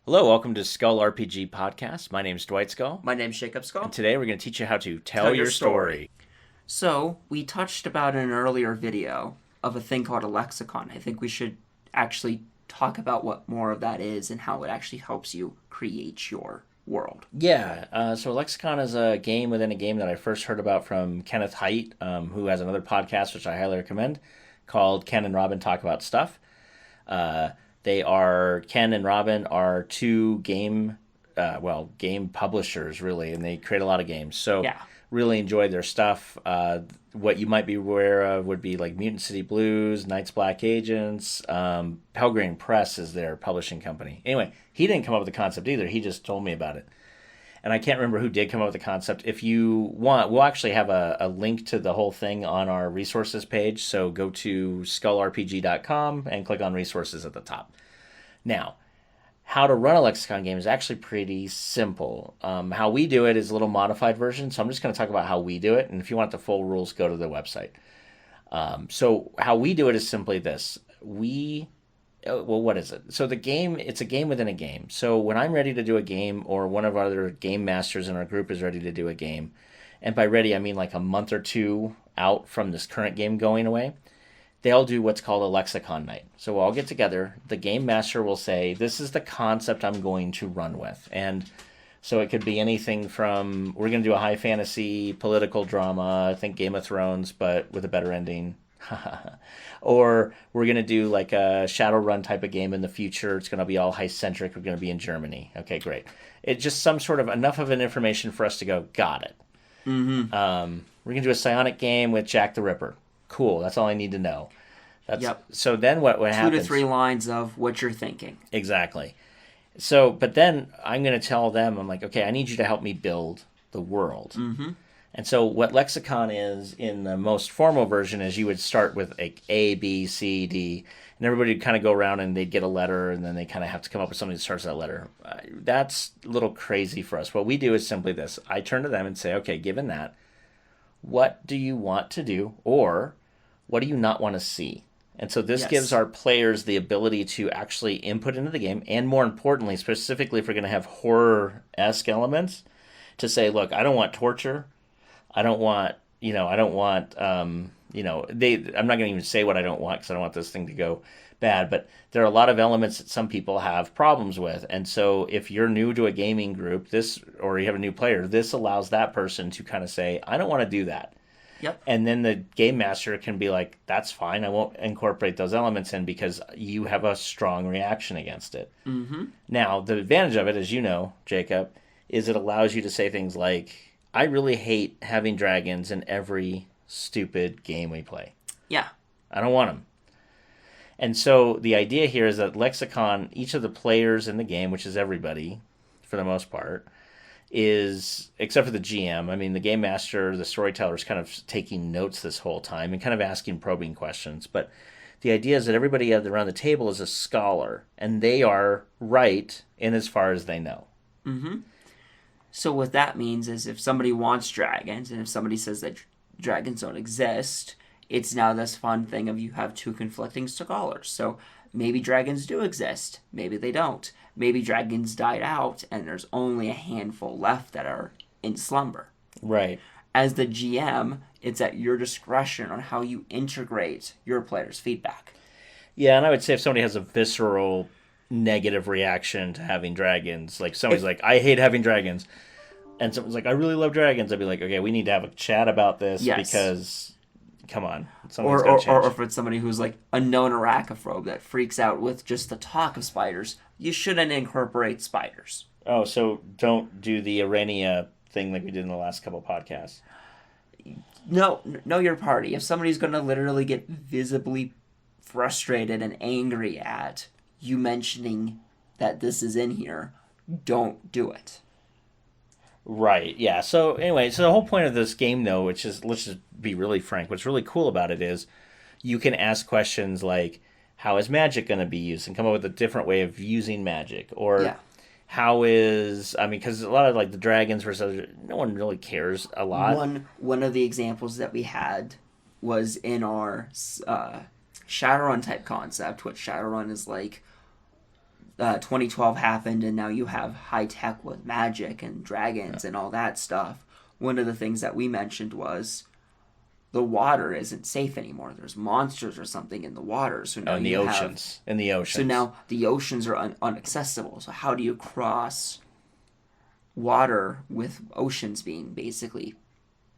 Hello, welcome to Skull RPG Podcast. My name's Dwight Skull. My name's Jacob Skull. And today we're going to teach you how to tell your story. So, we touched about in an earlier video of a thing called a lexicon. I think we should actually talk about what more of that is and how it actually helps you create your world. Yeah, so Lexicon is a game within a game that I first heard about from Kenneth Haidt, who has another podcast which I highly recommend called Ken and Robin Talk About Stuff. Ken and Robin are two game publishers, really, and they create a lot of games. So Yeah. really enjoyed their stuff. What you might be aware of would be like Mutant City Blues, Knights Black Agents. Pelgrane Press is their publishing company. Anyway, he didn't come up with the concept either. He just told me about it. And I can't remember who did come up with the concept. If you want, we'll actually have a link to the whole thing on our resources page. So go to skullrpg.com and click on resources at the top. Now, how to run a lexicon game is actually pretty simple. How we do it is a little modified version. So I'm just going to talk about how we do it. And if you want the full rules, go to the website. So how we do it is simply this. What is it? So it's a game within a game. So when I'm ready to do a game, or one of our other game masters in our group is ready to do a game, and by ready I mean like a month or two out from this current game going away, they'll do what's called a lexicon night. So we'll all get together. The game master will say, this is the concept I'm going to run with. And so it could be anything from, we're going to do a high fantasy political drama, I think Game of Thrones, but with a better ending. Or we're going to do like a Shadowrun type of game in the future. It's going to be all heist-centric. We're going to be in Germany. Okay, great. It's just some sort of enough of an information for us to go, got it. Mm-hmm. We're going to do a psionic game with Jack the Ripper. Cool, that's all I need to know. Yep. So then what happens? 2 to 3 lines of what you're thinking. Exactly. So, but then I'm going to tell them, I'm like, okay, I need you to help me build the world. Mm-hmm. And so what lexicon is in the most formal version is you would start with like A, B, C, D, and everybody would kind of go around and they'd get a letter, and then they kind of have to come up with something that starts that letter. That's a little crazy for us. What we do is simply this. I turn to them and say, okay, given that, what do you want to do, or what do you not want to see? And so this gives our players the ability to actually input into the game, and more importantly, specifically if we're going to have horror-esque elements, to say, look, I don't want torture. I don't want, I'm not going to even say what I don't want because I don't want this thing to go bad, but there are a lot of elements that some people have problems with. And so if you're new to a gaming group, or you have a new player, this allows that person to kind of say, I don't want to do that. Yep. And then the game master can be like, that's fine. I won't incorporate those elements in because you have a strong reaction against it. Mm-hmm. Now, the advantage of it, as you know, Jacob, is it allows you to say things like, I really hate having dragons in every stupid game we play. Yeah. I don't want them. And so the idea here is that lexicon, each of the players in the game, which is everybody for the most part, is, except for the GM, I mean, the game master, the storyteller is kind of taking notes this whole time and kind of asking probing questions. But the idea is that everybody around the table is a scholar, and they are right in as far as they know. Mm-hmm. So what that means is if somebody wants dragons, and if somebody says that dragons don't exist, it's now this fun thing of you have two conflicting scholars. So maybe dragons do exist, maybe they don't. Maybe dragons died out, and there's only a handful left that are in slumber. Right. As the GM, it's at your discretion on how you integrate your player's feedback. Yeah, and I would say if somebody has a visceral negative reaction to having dragons, like somebody's like, I hate having dragons, and someone's like, I really love dragons, I'd be like, okay, we need to have a chat about this because, come on, something's got to change. Or if it's somebody who's like a known arachnophobe that freaks out with just the talk of spiders, you shouldn't incorporate spiders. Oh, so don't do the Arania thing like we did in the last couple podcasts. No, know your party. If somebody's going to literally get visibly frustrated and angry at you mentioning that this is in here, don't do it. Right, yeah. So anyway, so the whole point of this game, though, which is, let's just be really frank, what's really cool about it is you can ask questions like, how is magic going to be used? And come up with a different way of using magic. Or how is, because a lot of like the dragons versus, no one really cares a lot. One of the examples that we had was in our Shadowrun type concept, which Shadowrun is like 2012 happened, and now you have high tech with magic and dragons and all that stuff. One of the things that we mentioned was the water isn't safe anymore. There's monsters or something in the water. So now in the oceans. In the oceans. So now the oceans are unaccessible. So how do you cross water with oceans being basically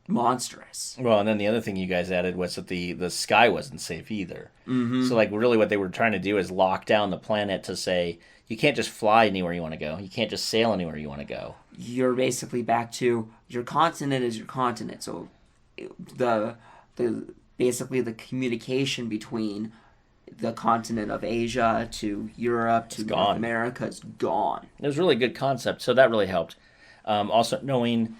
monstrous? Well, and then the other thing you guys added was that the sky wasn't safe either. Mm-hmm. So, like, really what they were trying to do is lock down the planet to say, you can't just fly anywhere you want to go. You can't just sail anywhere you want to go. You're basically back to your continent is your continent. So the basically the communication between the continent of Asia to Europe to North America is gone. It was a really good concept, so that really helped. Also knowing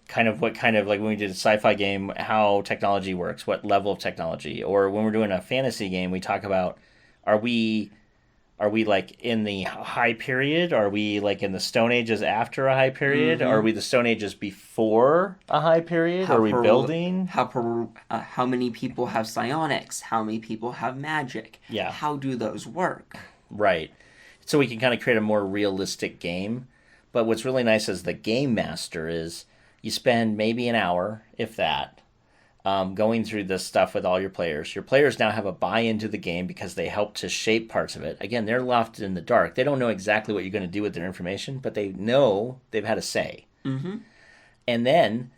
kind of like when we did a sci-fi game, how technology works, what level of technology, or when we're doing a fantasy game, we talk about are we like in the high period? Are we like in the Stone Ages after a high period? Mm-hmm. Are we the Stone Ages before a high period? Are we building? How many people have psionics? How many people have magic? Yeah. How do those work? Right. So we can kind of create a more realistic game. But what's really nice as the game master is you spend maybe an hour, if that, going through this stuff with all your players. Your players now have a buy-in to the game because they help to shape parts of it. Again, they're left in the dark. They don't know exactly what you're going to do with their information, but they know they've had a say. Mm-hmm. And then,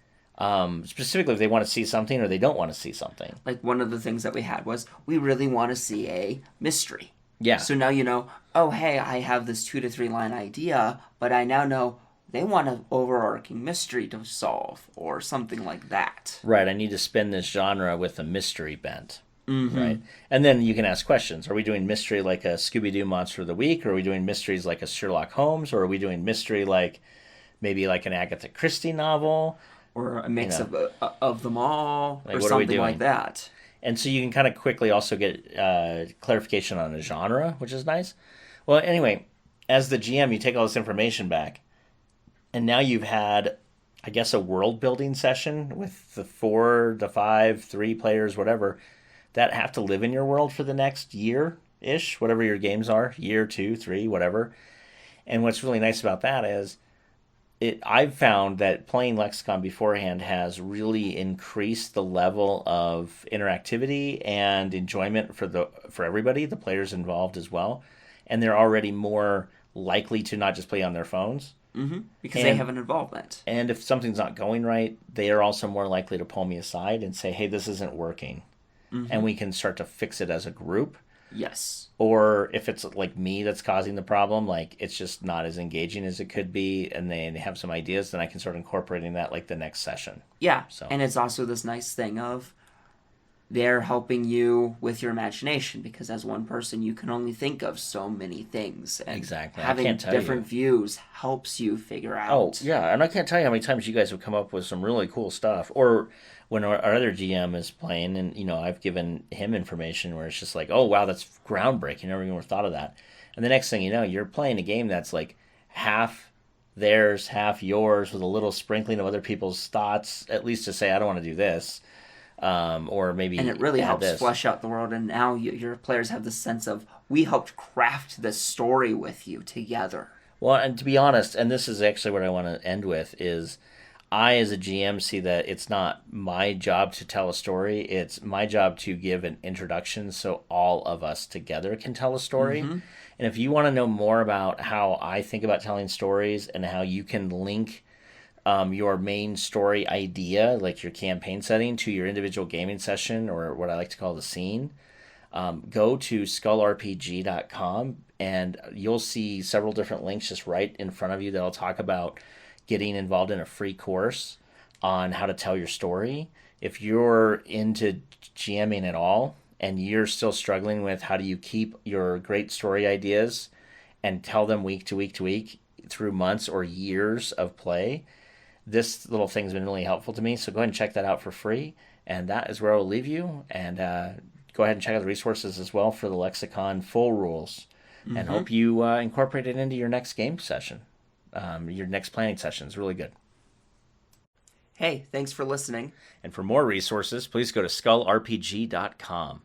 specifically if they want to see something or they don't want to see something. Like one of the things that we had was we really want to see a mystery. Yeah. So now you know, oh, hey, I have this 2 to 3 line idea, but I now know they want an overarching mystery to solve or something like that. Right. I need to spin this genre with a mystery bent. Mm-hmm. Right. And then you can ask questions. Are we doing mystery like a Scooby-Doo Monster of the Week? Or are we doing mysteries like a Sherlock Holmes? Or are we doing mystery like maybe like an Agatha Christie novel? Or a mix of them all, like, or what something like that. And so you can kind of quickly also get clarification on a genre, which is nice. Well, anyway, as the GM, you take all this information back, and now you've had, I guess, a world-building session with the 4, the 5, 3 players, whatever, that have to live in your world for the next year-ish, whatever your games are, year, 2, 3, whatever. And what's really nice about that is I've found that playing Lexicon beforehand has really increased the level of interactivity and enjoyment for everybody, the players involved as well. And they're already more likely to not just play on their phones. Mm-hmm. Because they have an involvement. And if something's not going right, they are also more likely to pull me aside and say, hey, this isn't working. Mm-hmm. And we can start to fix it as a group. Yes. Or if it's like me that's causing the problem, like it's just not as engaging as it could be, and they have some ideas, then I can start incorporating that like the next session. Yeah. So. And it's also this nice thing of they're helping you with your imagination, because as one person you can only think of so many things. And exactly. Having different views helps you figure out. Oh, yeah. And I can't tell you how many times you guys have come up with some really cool stuff. Or when our other GM is playing and, I've given him information where it's just like, oh, wow, that's groundbreaking. Never even thought of that. And the next thing you know, you're playing a game that's like half theirs, half yours, with a little sprinkling of other people's thoughts, at least to say, I don't want to do this. Or maybe and it really helps flesh out the world, and now your players have the sense of, we helped craft this story with you together. Well, and to be honest, and this is actually what I want to end with, is I as a GM see that it's not my job to tell a story, it's my job to give an introduction so all of us together can tell a story. Mm-hmm. And if you want to know more about how I think about telling stories and how you can link your main story idea, like your campaign setting, to your individual gaming session, or what I like to call the scene, go to skullrpg.com and you'll see several different links just right in front of you that'll talk about getting involved in a free course on how to tell your story. If you're into GMing at all and you're still struggling with how do you keep your great story ideas and tell them week to week to week through months or years of play, this little thing's been really helpful to me. So go ahead and check that out for free. And that is where I'll leave you. And go ahead and check out the resources as well for the Lexicon full rules. Mm-hmm. And hope you incorporate it into your next game session. Your next planning session is really good. Hey, thanks for listening. And for more resources, please go to skullrpg.com.